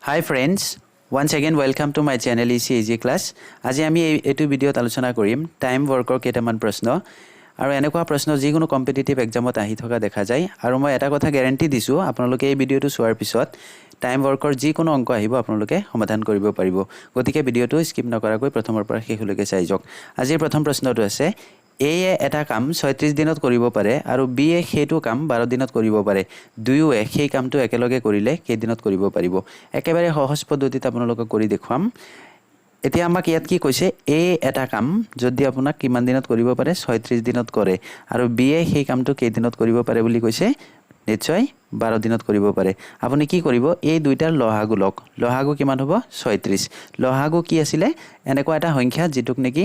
Hi friends, once again welcome to my channel Easy Easy Class. আজি আমি এইটো ভিডিওত আলোচনা কৰিম টাইম ওয়াৰ্কৰ কেইটামান প্ৰশ্ন আৰু এনেকুৱা প্ৰশ্ন যিকোনো কম্পিটিটিভ এক্সামত আহি থকা দেখা যায় আৰু মই এটা কথা গ্যাৰান্টি দিছো আপোনালোকে এই ভিডিওটো চোৱাৰ পিছত টাইম ওয়াৰ্কৰ যিকোনো অংক আহিব আপোনালোকে সমাধান কৰিব পাৰিব গতিকে ভিডিওটো স্কিপ নকৰাকৈ প্ৰথমৰ পৰা শেষলৈকে চাই যাওক আজিৰ প্ৰথম প্ৰশ্নটো আছে A এটা কাম 36 দিনত কৰিব পাৰে আৰু B সেইটো কাম 12 দিনত কৰিব পাৰে দুয়োৱে সেই কামটো একেলগে কৰিলে কেই দিনত কৰিব পাৰিব একেবাৰে সহজ পদ্ধতিত আপোনালোকক কৰি দেখুৱাম এতিয়া আমাক ইয়াত কি কৈছে A এটা কাম যদি আপোনাক কিমান দিনত কৰিব পাৰে 36 দিনত কৰে আৰু B সেই কামটো কেই দিনত কৰিব পাৰে বুলি কৈছে নিশ্চয় 12 দিনত কৰিব পাৰে আপুনি কি কৰিব এই দুইটাৰ লহাগু লওক লহাগু কিমান হ'ব 36 লহাগু কি আছিল এনেকুৱা এটা সংখ্যা যেটুক নেকি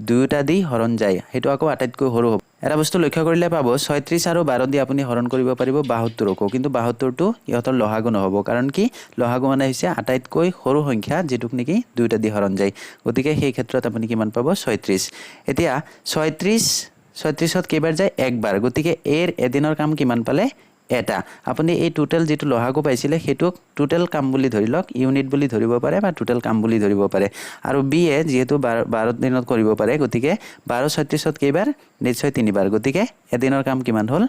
দুইটা দি হৰণ যায় হেতু আকৌ আটাইতকৈ সৰু হ'ব এটা বস্তু লক্ষ্য কৰিলে পাব 36 আৰু 12 দি আপুনি হৰণ কৰিব পাৰিব 72 কো কিন্তু 72 টো ইহতৰ লহাগু নহব কাৰণ কি লহাগু মানে হৈছে আটাইতকৈ সৰু সংখ্যা যেটুক নেকি দুইটা দি হৰণ যায় গতিকে সেই ক্ষেত্ৰত আপুনি কিমান পাব 36 এতিয়া 36ত কেইবাৰ যায় একবাৰ গতিকে এৰ এদিনৰ কাম কিমান পালে এটা আপুনি এই টোটাল যেটো লহাগু পাইছিলে হেতুক টোটাল কাম বুলি ধৰি লওক ইউনিট বুলি ধৰিব পাৰে বা টোটাল কাম বুলি ধৰিব পাৰে আৰু বি এ যেহেতু 12 দিনত কৰিব পাৰে গতিকে 12 36ত কেইবাৰ নিশ্চয় তিনিবাৰ গতিকে এদিনৰ কাম কিমান হ'ল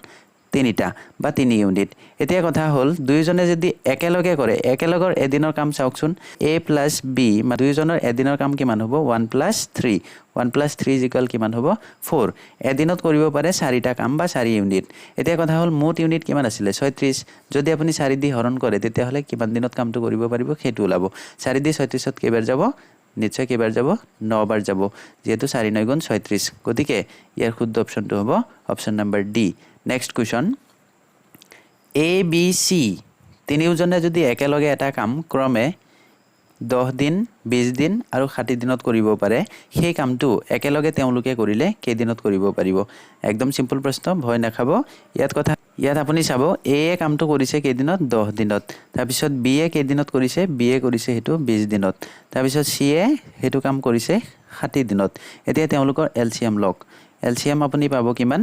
তিনিটা বা 3 ইউনিট এতিয়া কথা হ'ল দুইজনে যদি একেলগে কৰে একেলগৰ এদিনৰ কাম চাওকচোন a + b দুইজনৰ এদিনৰ কাম কিমান হ'ব 1 + 3 1 + 3 কিমান হ'ব 4 এদিনত কৰিব পাৰে 4টা কাম বা 4 ইউনিট এতিয়া কথা হ'ল মুঠ ইউনিট কিমান আছিল 36 যদি আপুনি 4 দি হৰণ কৰে তেতিয়া হলে কিমান দিনত কামটো কৰিব পাৰিব হেতু ওলাব 4 দি 36ত কেইবাৰ যাব নিশ্চয় কেইবাৰ যাব 9 বাৰ যাব যেহেতু 4 9 গুণ 36 গতিকে ইয়াৰ শুদ্ধ অপচনটো হ'ব option number D next question A B C তিনিওজনে যদি একেলগে এটা কাম ক্ৰমে 10 দিন 20 দিন আৰু 60 দিনত কৰিব পাৰে সেই কামটো একেলগে তেওঁলোকে কৰিলে কেই দিনত কৰিব পাৰিব একদম সিম্পল প্ৰশ্ন ভয় নাখাব ইয়াত আপুনি চাব A কামটো কৰিছে কেই দিনত 10 দিনত তাৰ পিছত B কেই দিনত কৰিছে B কৰিছে হেতু 20 দিনত তাৰ পিছত C হেতু কাম কৰিছে 60 দিনত এতিয়া তেওঁলোকৰ LCM লক LCM আপুনি পাব কিমান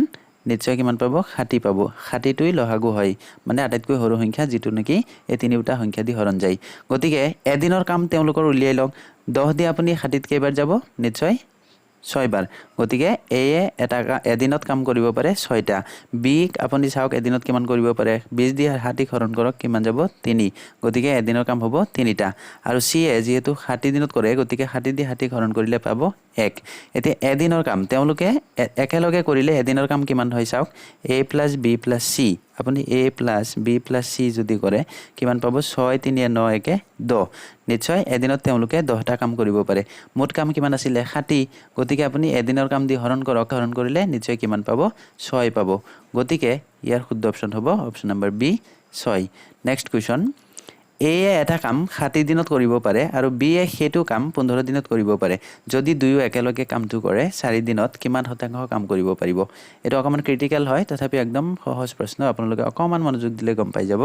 নিশ্চয় কিমান পাব 60 পাব 60 টোই লহাগু হয় মানে আটাইতকৈ সৰু সংখ্যা যেটো নেকি এই তিনিটা সংখ্যা দি হৰণ যায় গতিকে এদিনৰ কাম তেওঁলোকৰ উলিয়াই লওক 10 দি আপুনি 60 কেইবাৰ যাব নিশ্চয় 6 বাৰ গতিকে এ এটা এদিনত কাম কৰিব পাৰে 6টা বি আপুনি চাওক এদিনত কিমান কৰিব পাৰে 20 দি 60 হৰণ কৰক কিমান যাব 3 গতিকে এদিনৰ কাম হ'ব 3টা আৰু সি যেহেতু 60 দিনত কৰে গতিকে 60 দি 60 হৰণ কৰিলে পাব 1 এতিয়া এদিনৰ কাম তেওঁলোকে একেলগে কৰিলে এদিনৰ কাম কিমান হয় চাওক a + b + c আপুনি a + b + c যদি কৰে কিমান পাব 6 3 9 1 10 নিশ্চয় এদিনত তেওঁলোকে 10টা কাম কৰিব পাৰে মুঠ কাম কিমান আছিল 60 গতিকে আপুনি এদিনৰ কাম দি হৰণ কৰিলে নিশ্চয় কিমান পাব 6 পাব গতিকে ইয়াৰ শুদ্ধ অপচন হ'ব option number B 6 next question A এটা কাম 60 দিনত কৰিব পাৰে আৰু B হেতু কাম 15 দিনত কৰিব পাৰে যদি দুয়ো একেলগে কামটো কৰে 4 দিনত কিমান শতাংশ কাম কৰিব পাৰিব এটা অকমান ক্ৰিটিক্যাল হয় তথাপি একদম সহজ প্ৰশ্ন আপোনালোকে অকমান মনোযোগ দিলে গম পাই যাব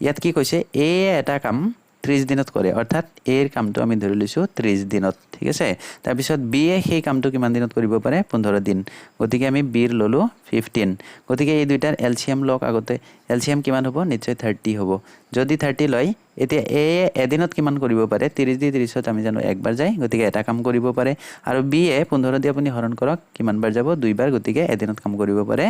ইয়াত কি কৈছে A এটা কাম 30 দিনত কৰে অৰ্থাৎ A এৰ কামটো আমি ধৰি লৈছো 30 দিনত ঠিক আছে তাৰ পিছত B সেই কামটো কিমান দিনত কৰিব পাৰে 15 দিন গতিকে আমি B ৰ ললো 15 গতিকে এই দুইটাৰ LCM লক আগতে LCM কিমান হ'ব নিশ্চয় 30 হ'ব যদি 30 লয় এতিয়া A এদিনত কিমান কৰিব পাৰে 30 দি 30ত আমি জানো একবাৰ যায় গতিকে এটা কাম কৰিব পাৰে আৰু B 15 দি আপুনি হৰণ কৰক কিমান বাৰ যাব দুইবাৰ গতিকে এদিনত কাম কৰিব পাৰে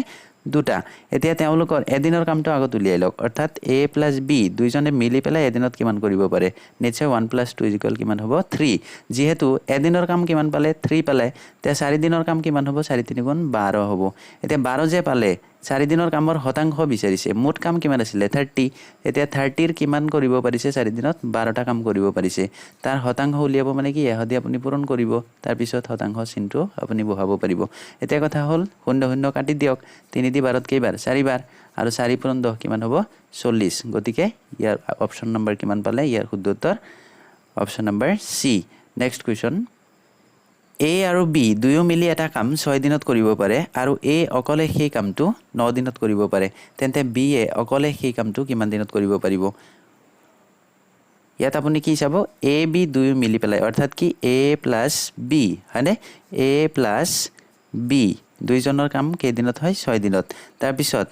দুটা এতিয়া তেওঁলোকৰ এদিনৰ কামটো আগত উলিয়াই লওক অৰ্থাৎ A + B দুইজনে মিলি পেলাই এদিনত কিমান কৰিব পাৰে নিশ্চয় 1 + 2 কিমান হ'ব 3 যেহেতু এদিনৰ কাম কিমান পালে 3 পালে তে 4 দিনৰ কাম কিমান হ'ব 4 3 গুণ 12 হ'ব এতিয়া 12 যে পালে 4 দিনৰ কামৰ শতাংশ বিচাৰিছে মুঠ কাম কিমান আছিল 30 এতিয়া 30 ৰ কিমান কৰিব পাৰিছে 4 দিনত 12টা কাম কৰিব পাৰিছে তাৰ শতাংশ উলিয়াব মানে কি এহদি আপুনি পূৰণ কৰিব তাৰ পিছত শতাংশ চিনটো আপুনি বহাব পাৰিব এতিয়া কথা হ'ল 0 0 কাটি দিয়ক 3 দি 12ত কেইবাৰ 4 বাৰ আৰু 4 * 10 কিমান হ'ব 40 গতিকে ইয়াৰ অপচন নম্বৰ কিমান পালে ইয়াৰ শুদ্ধ উত্তৰ option number C next question A আৰু B দুয়ো মিলি এটা কাম 6 দিনত কৰিব পাৰে আৰু A অকলে সেই কামটো 9 দিনত কৰিব পাৰে তেন্তে B অকলে সেই কামটো কিমান দিনত কৰিব পাৰিব ইয়াত আপুনি কি চাব A B দুয়ো মিলি পেলাই অৰ্থাৎ কি A + B হয়নে A + B দুইজনৰ কাম কেই দিনত হয় 6 দিনত তাৰ পিছত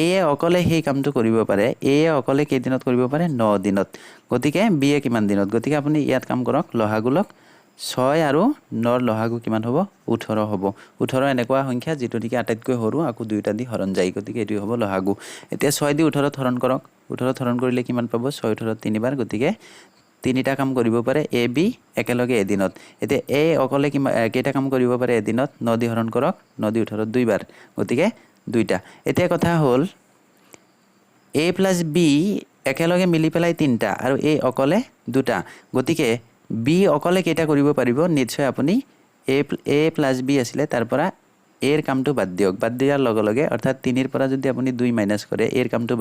এ অকলে সেই কামটো কৰিব পাৰে এ অকলে কেইদিনত কৰিব পাৰে 9 দিনত গতিকে বি এ কিমান দিনত গতিকে আপুনি ইয়াত কাম কৰক লহাগুলক 6 আৰু 9 লহাগু কিমান হ'ব 18 হ'ব 18 এনেকুৱা সংখ্যা যেটো দিকে আটাইতকৈ সৰু আকু দুইটা দি হৰণ যায় গতিকে এটো হ'ব লহাগু এতিয়া 6 দি 18 হৰণ কৰক 18 হৰণ কৰিলে কিমান পাব 6 18 তিনিবাৰ গতিকে তিনিটা কাম কৰিব পাৰে এ বি একেলগে এদিনত এতিয়া এ অকলে কেইটা কাম কৰিব পাৰে এদিনত 9 দি হৰণ কৰক 9 দি 18 দুইবাৰ গতিকে দুইটা এতিয়া কথা হ'ল a plus b একেলগে মিলি পেলাই তিনটা আৰু a অকলে দুটা গতিকে b অকলে কেইটা কৰিব পাৰিব নিশ্চয় আপুনি a plus b আছিল তাৰ পৰা a এৰ কামটো বাদ দিয়াৰ লগে লগে অৰ্থাৎ 3 এৰ পৰা যদি আপুনি 2 মাইনাস কৰে a এৰ কামটো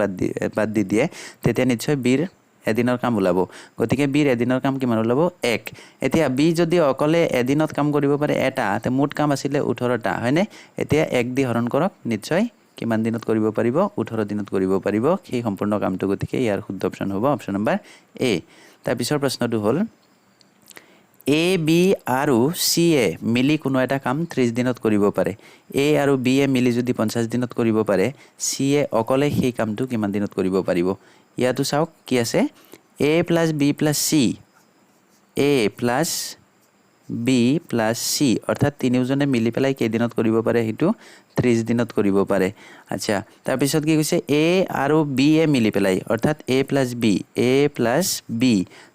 বাদ দি দিয়ে তেতিয়া নিশ্চয় b এৰ এদিনৰ কাম ওলাব গতিকে b এৰ এদিনৰ কাম কিমান ওলাব 1 এতিয়া b যদি অকলে এদিনত কাম কৰিব পাৰে এটা তে মুঠ কাম আছিল 18টা হয়নে এতিয়া 1 দি হৰণ কৰক নিশ্চয় কিমান দিনত কৰিব পাৰিব 18 দিনত কৰিব পাৰিব সেই সম্পূৰ্ণ কামটো গতিকে ইয়াৰ শুদ্ধ অপচন হ'ব অপচন নম্বৰ এ তাৰ পিছৰ প্ৰশ্নটো হ'ল এ বি আৰু সি এ মিলি কোনো এটা কাম 30 দিনত কৰিব পাৰে এ আৰু বি এ মিলি যদি 50 দিনত কৰিব পাৰে সি এ অকলে সেই কামটো কিমান দিনত কৰিব পাৰিব ইয়াতো চাওক কি আছে a plus b plus c a plus b plus c অৰ্থাৎ তিনিজনে মিলি পেলাই কেই দিনত কৰিব পাৰে হেতু 30 দিনত কৰিব পাৰে আচ্ছা তাৰ পিছত কি কৈছে a আৰু b এ মিলি পেলাই অৰ্থাৎ a plus b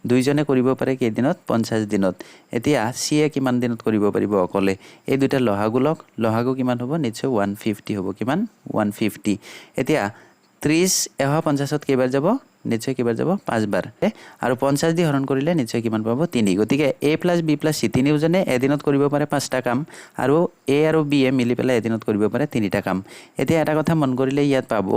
দুইজনে কৰিব পাৰে কেই দিনত 50 দিনত এতিয়া c এ কিমান দিনত কৰিব পাৰিব অকলে এই দুটা লহাগু কিমান হ'ব নিশ্চয় 150 হ'ব কিমান 150 এতিয়া 30 এহ 50ত কেইবাৰ যাব নিশ্চয় কিবাৰ যাব 5 বাৰ আৰু 50 দি হৰণ কৰিলে নিশ্চয় কিমান পাব 3 গতিকে a plus b plus c তিনিজনে এদিনত কৰিব পাৰে 5টা কাম আৰু a আৰু b এ মিলি পেলাই এদিনত কৰিব পাৰে 3টা কাম এতিয়া এটা কথা মন কৰিলে ইয়াত পাব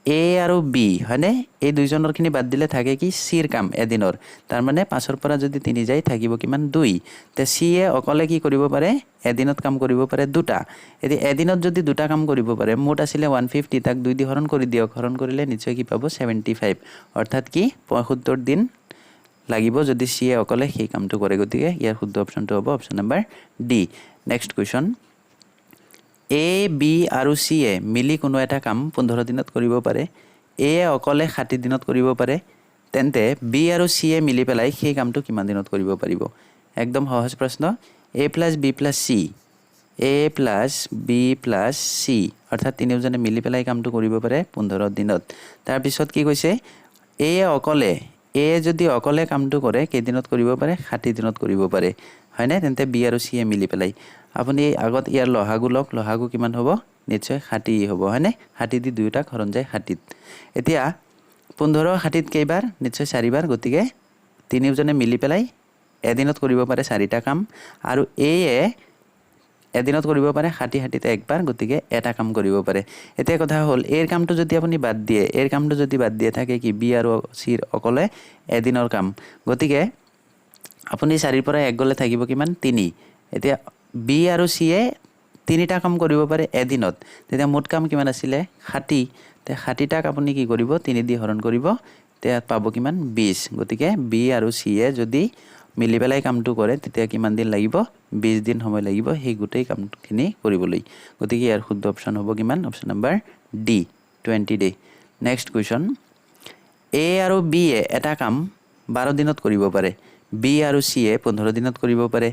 a আৰু b হয়নে এই দুইজনৰ খিনি বাদ দিলে থাকে কি c এৰ কাম এদিনৰ তাৰ মানে 5 ৰ পৰা যদি 3 যায় থাকিব কিমান 2 তে c এ অকলে কি কৰিব পাৰে এদিনত কাম কৰিব পাৰে দুটা এদি এদিনত যদি দুটা কাম কৰিব পাৰে মোট আছিল 150 তাক 2 দি হৰণ কৰি দিয়ক হৰণ কৰিলে নিশ্চয় কি পাব 75 অৰ্থাৎ কি 75 দিন লাগিব যদি c এ অকলে সেই কামটো কৰে গতিকে ইয়াৰ শুদ্ধ অপচনটো হ'ব option number D next question a b আৰু c এ মিলি কোনো এটা কাম 15 দিনত কৰিব পাৰে a অকলে 60 দিনত কৰিব পাৰে তেন্তে b আৰু c এ মিলি পেলাই সেই কামটো কিমান দিনত কৰিব পাৰিব একদম সহজ প্ৰশ্ন a plus b plus c a plus b plus c অৰ্থাৎ তিনিজনে মিলি পেলাই কামটো কৰিব পাৰে 15 দিনত তাৰ পিছত কি কৈছে a অকলে a যদি অকলে কামটো কৰে কেই দিনত কৰিব পাৰে 60 দিনত কৰিব পাৰে হয়নে তেন্তে b আৰু c এ মিলি পেলাই আপুনি আগত ইয়াৰ লহাগু কিমান হ'ব নিশ্চয় 60 হ'ব হয়নে 60 দি দুইটা হৰণ যায় 60ত এতিয়া 15 60ত কেইবাৰ নিশ্চয় 4 বাৰ গতিকে তিনিজনে মিলি পেলাই এদিনত কৰিব পাৰে 4টা কাম আৰু এ এদিনত কৰিব পাৰে 60 তে একবাৰ গতিকে এটা কাম কৰিব পাৰে এতিয়া কথা হ'ল এৰ কামটো যদি আপুনি বাদ দিয়ে থাকে কি বি আৰু সি অকলে এদিনৰ কাম গতিকে আপুনি 4 ৰ পৰা 1 গলে থাকিব কিমান 3 এতিয়া বি আৰু সি এ 3টা কাম কৰিব পাৰে এদিনত তেতিয়া মোট কাম কিমান আছিল 60 তে 60টাক আপুনি কি কৰিব 3 দি হৰণ কৰিব তে পাব কিমান 20 গতিকে বি আৰু সি এ যদি মিলি পেলাই কামটো কৰে তেতিয়া কিমান দিন লাগিব 20 দিন সময় লাগিব সেই গুটেই কামখিনি কৰিবলৈ গতিকে ইয়াৰ শুদ্ধ অপচন হ'ব কিমান option number D 20 day next question a আৰু b এ এটা কাম 12 দিনত কৰিব পাৰে b আৰু c এ 15 দিনত কৰিব পাৰে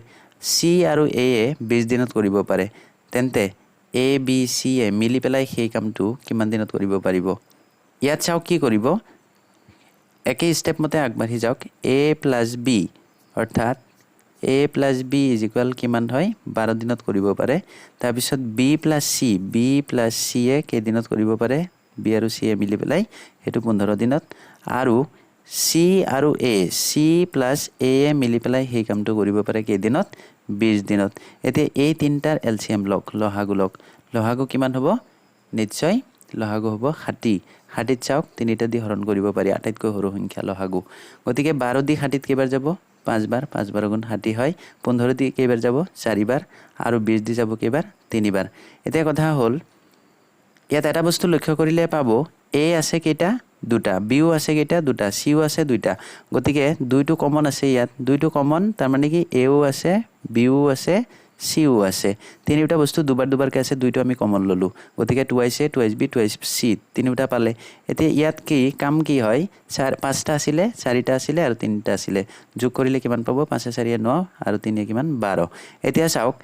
c আৰু a এ 20 দিনত কৰিব পাৰে তেন্তে a b c এ মিলি পেলাই সেই কামটো কিমান দিনত কৰিব পাৰিব ইয়াত চাওক কি কৰিব একে স্টেপ মতে আগবাঢ়ি যাওক a plus b অৰ্থাৎ a plus b = কিমান হয় 12 দিনত কৰিব পাৰে তাৰ পিছত b plus c এ কে দিনত কৰিব পাৰে b আৰু c এ মিলি পেলাই হেতু 15 দিনত আৰু c আৰু a c plus a এ মিলি পেলাই সেই কামটো কৰিব পাৰে কে দিনত 20 দিনত এতে এই তিনটাৰ এলসিএম লহাগু কিমান হ'ব নিশ্চয় লহাগু হ'ব 60 60ত চাওক তিনিটা দি হৰণ কৰিব পাৰি আটাইতকৈ সৰু সংখ্যা লহাগু গতিকে 12 দি 60ত কেইবাৰ যাব 5 বাৰ 5 বাৰ গুণ 60 হয় 15 দি কেইবাৰ যাব 4 বাৰ আৰু 20 দি যাব কেইবাৰ 3 বাৰ এতিয়া কথা হ'ল ইয়াত এটা বস্তু লক্ষ্য কৰিলে পাব a আছে কেইটা দুটা b ও আছে কেইটা দুটা c ও আছে দুইটা গতিকে দুইটো কমন আছে ইয়াত দুইটো কমন তাৰ মানে কি a ও আছে b ও আছে চিও আছে তিনিটা বস্তু দুবাৰ দুবাৰকৈ আছে দুইটো আমি কমন ললো গতিকে 2ac 2hb 2hc তিনিটা পালে এতিয়া ইয়াত কি কাম কি হয় পাঁচটা আছিল চাৰিটা আছিল আৰু তিনিটা আছিল যোগ কৰিলে কিমান পাব 5 4 9 আৰু 3 কিমান 12 এতিয়া চাওক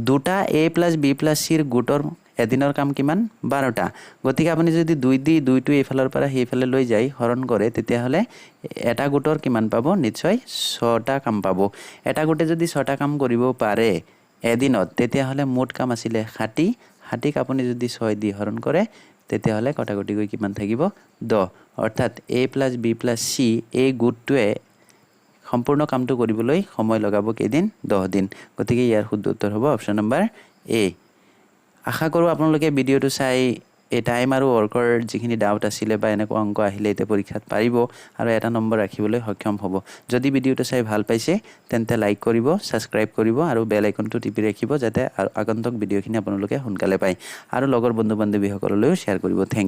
দুটা a + b + c ৰ গুটৰ এদিনৰ কাম কিমান 12টা গতিকে আপুনি যদি 2 দি 2টো এইফালৰ পৰা সেইফালে লৈ যায় হৰণ কৰে তেতিয়া হলে এটা গুটৰ কিমান পাব নিশ্চয় 6টা কাম পাব এটা গুটে যদি 6টা কাম কৰিব পাৰে এদিনত তেতিয়া হলে মোট কাম আছিল 60 60ক আপুনি যদি 6 দি হৰণ কৰে তেতিয়া হলে কটাকটি গৈ কিমান থাকিব 10 অৰ্থাৎ a + b + c এই গুটটোৱে সম্পূৰ্ণ কামটো কৰিবলৈ সময় লগাব কেদিন 10 দিন গতিকে ইয়াৰ শুদ্ধ উত্তৰ হ'ব অপচন নম্বৰ এ আশা কৰো আপোনালোকে ভিডিওটো চাই এই টাইম আৰু ওয়াৰ্কৰ যিখিনি ডাউট আছিল বা এনেকুৱা অংক আহিলে এতে পৰীক্ষাত পাৰিব আৰু এটা নম্বৰ ৰাখিবলৈ সক্ষম হ'ব যদি ভিডিওটো চাই ভাল পাইছে তেন্তে লাইক কৰিব সাবস্ক্ৰাইব কৰিব আৰু বেল আইকনটো টিপি ৰাখিব যাতে আগন্তুক ভিডিওখিনি আপোনালোকে সোনকালে পায় আৰু লগৰ বন্ধু বান্ধৱীসকললৈও শ্বেয়াৰ কৰিব থ্যাংক